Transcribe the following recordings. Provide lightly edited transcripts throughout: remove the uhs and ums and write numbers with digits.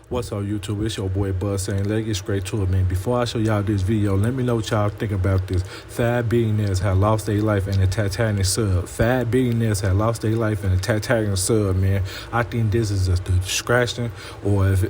What's up, YouTube? It's your boy Buzz saying, let's get straight to it, man. Before I show y'all this video, let me know what y'all think about this. 5 billionaires have lost their life in the Titanic sub. 5 billionaires have lost their life in the Titanic sub, man. I think this is a distraction, or if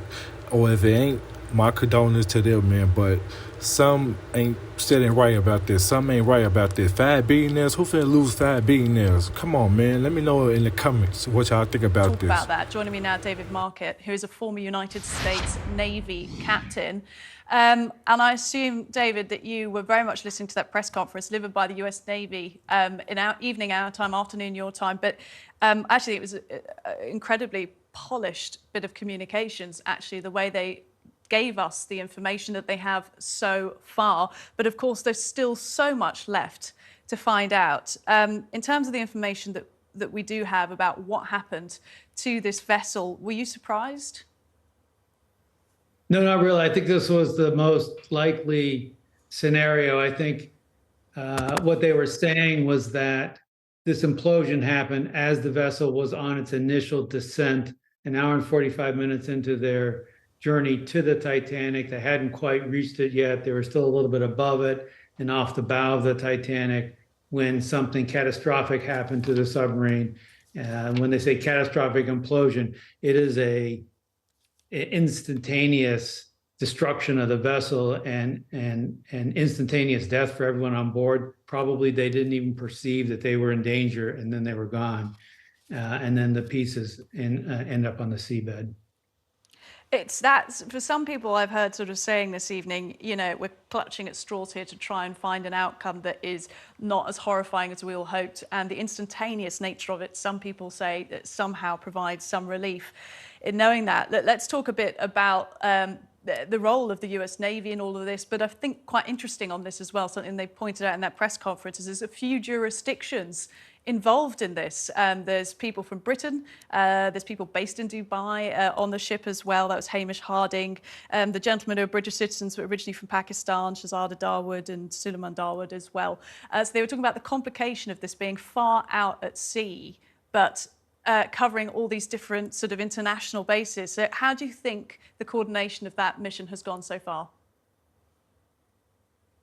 it ain't, my condolences to them, man. But some ain't sitting right about this. Some ain't right about this. 5 billionaires? Who finna lose 5 billionaires? Come on, man. Let me know in the comments what y'all think about Talk this. about that. Joining me now, David Markett, who is a former United States Navy captain. And I assume, David, that you were very much listening to that press conference delivered by the US Navy in our evening, our time, afternoon, your time. But actually, it was an incredibly polished bit of communications, actually, the way they gave us the information that they have so far. But of course, there's still so much left to find out. In terms of the information that we do have about what happened to this vessel, were you surprised? No, not really. I think this was the most likely scenario. I think what they were saying was that this implosion happened as the vessel was on its initial descent, an hour and 45 minutes into their journey to the Titanic. They hadn't quite reached it yet. They were still a little bit above it and off the bow of the Titanic when something catastrophic happened to the submarine. When they say catastrophic implosion, it is an instantaneous destruction of the vessel and instantaneous death for everyone on board. Probably they didn't even perceive that they were in danger, and then they were gone. And then the pieces end up on the seabed. It's that, for some people I've heard sort of saying this evening, you know, we're clutching at straws here to try and find an outcome that is not as horrifying as we all hoped. And the instantaneous nature of it, some people say, that somehow provides some relief in knowing that. Let's talk a bit about the role of the US Navy in all of this. But I think quite interesting on this as well, something they pointed out in that press conference, is there's a few jurisdictions involved in this. There's people from Britain, there's people based in Dubai on the ship as well. That was Hamish Harding. The gentlemen who are British citizens were originally from Pakistan, Shahzada Dawood and Suleiman Dawood as well. So they were talking about the complication of this being far out at sea, but covering all these different sort of international bases. So how do you think the coordination of that mission has gone so far?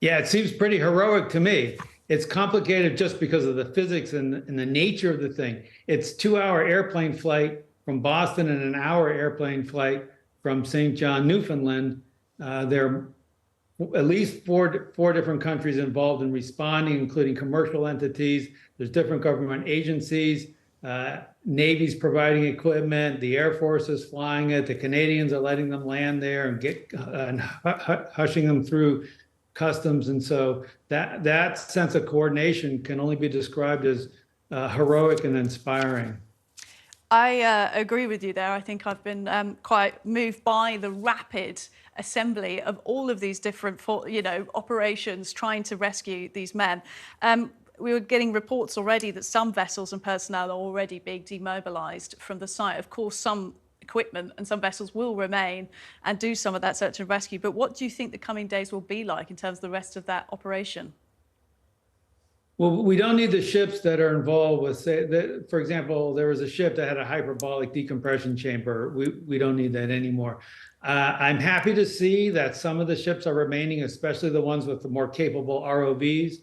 Yeah, it seems pretty heroic to me. It's complicated just because of the physics and the nature of the thing. It's 2-hour airplane flight from Boston and an hour airplane flight from St. John, Newfoundland. There are at least four different countries involved in responding, including commercial entities. There's different government agencies. Navy's providing equipment. The Air Force is flying it. The Canadians are letting them land there and hushing them through customs. And so that sense of coordination can only be described as heroic and inspiring. I agree with you there. I think I've been quite moved by the rapid assembly of all of these different, operations trying to rescue these men. We were getting reports already that some vessels and personnel are already being demobilized from the site. Of course, some equipment and some vessels will remain and do some of that search and rescue. But what do you think the coming days will be like in terms of the rest of that operation? Well, we don't need the ships that are involved with, for example, there was a ship that had a hyperbolic decompression chamber. We don't need that anymore. I'm happy to see that some of the ships are remaining, especially the ones with the more capable ROVs.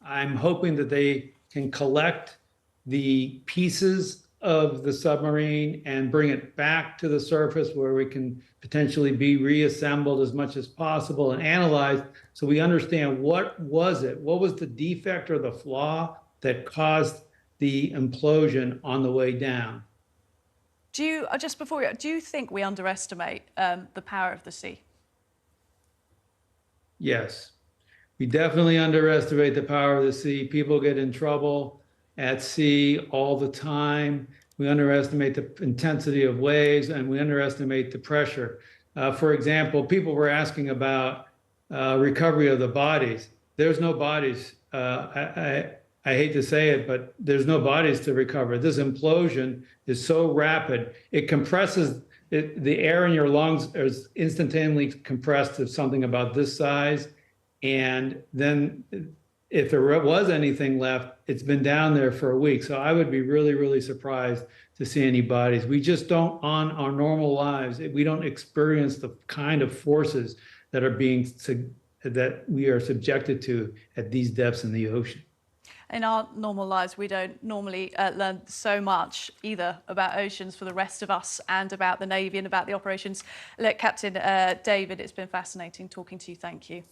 I'm hoping that they can collect the pieces of the submarine and bring it back to the surface where we can potentially be reassembled as much as possible and analyzed so we understand what was the defect or the flaw that caused the implosion on the way down. Do you think we underestimate the power of the sea? Yes, we definitely underestimate the power of the sea. People get in trouble at sea all the time. We underestimate the intensity of waves and we underestimate the pressure. For example, people were asking about recovery of the bodies. There's no bodies. I hate to say it, but there's no bodies to recover. This implosion is so rapid. It compresses, the air in your lungs is instantaneously compressed to something about this size. And then if there was anything left, it's been down there for a week. So I would be really, really surprised to see any bodies. We just don't, on our normal lives, we don't experience the kind of forces that are that we are subjected to at these depths in the ocean. In our normal lives, we don't normally learn so much either about oceans for the rest of us and about the Navy and about the operations. Look, Captain David, it's been fascinating talking to you. Thank you.